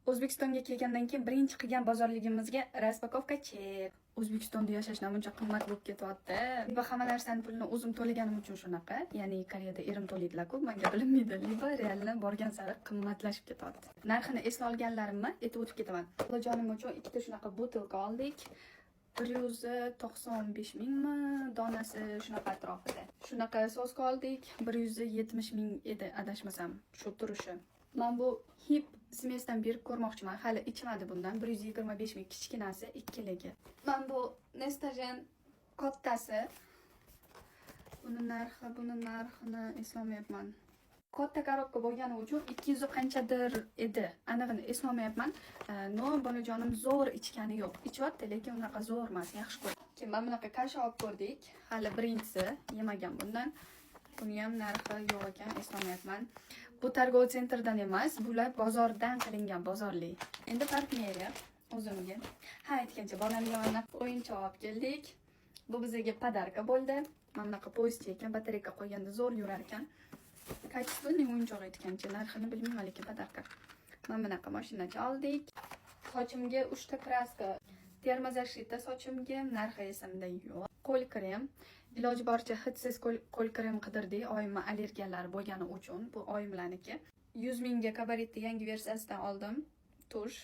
O'zbekistonga kelgandan keyin birinchi qilgan bozorligimizga raspakovka chek. O'zbekistonda yashash namuncha qimmat bo'lib ketyapti. Va hamma narsani pulini o'zim to'laganim uchun shunaqa. Ya'ni Koreyada erim to'laydilar-ku, menga bilinmaydi. Va realni borgan sari qimmatlashib ketyapti. Narxini esla olganlarimni aytib o'tib ketaman. Bolajonim uchun ikkita shunaqa butilka oldik. 195 mingmi, donasi shunaqa atrofida. Shunaqa soska oldik, 170 ming edi, adashmasam, shu turishi. Men bu hip smesdan berib ko'rmoqchiman. Hali ichmadi bundan. 125 ming kichkinasi, ikkiligi. Men bu Nestagen kattasi. Buni narxini eslolmayapman. Katta korobka bo'lgani uchun 200 qanchadir edi. Anig'ini eslolmayapman. No, bolajonim zo'r ichgani yo'q. Ichyapti, lekin unaqa zo'r emas, yaxshi ko'rdi. Keyin men bunaqa kasha olib ko'rdik. Hali birinchisi, yemagan bundan. Buni ham narxi yo'q ekan, eslolmayapman. Bu targ'ov sentrdan emas, bular bozordan qilingan, bozorli. Endi parfumeriya o'zimga. Ha, aytgancha bolamga mana o'yinchoq olib keldik. Bu bizga podarka bo'ldi. Mana bunaqa poyezd ekan, batareyka qo'yganda zo'r yurar ekan. Kачественный o'yinchoq aytgancha, narxini bilmayman, lekin podarka. Mana bunaqa mashinacha oldik. Sochimga 3 ta kraska. Termozashita sochimga, narxi esimda yo'q. Qo'l krem. Iloji boricha hidsiz qo'l krem qidirdik, oyimning allergiyalari bo'lgani uchun. Bu oyimlarniki. 100 mingga Kabaretni yangi versiyasidan oldim. Tush.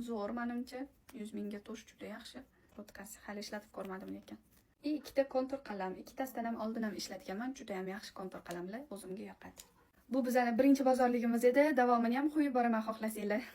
Zo'r menimcha. 100 mingga tush juda yaxshi. Podkast hali ishlatib ko'rmadim lekin. Ikkita kontur qalam, ikkitasidan ham oldin ham ishlatganman. Juda ham yaxshi kontur qalamlar, o'zimga yoqadi. Bu bizning birinchi bozorligimiz edi. Davomini ham qo'yib boraman xohlasanglar.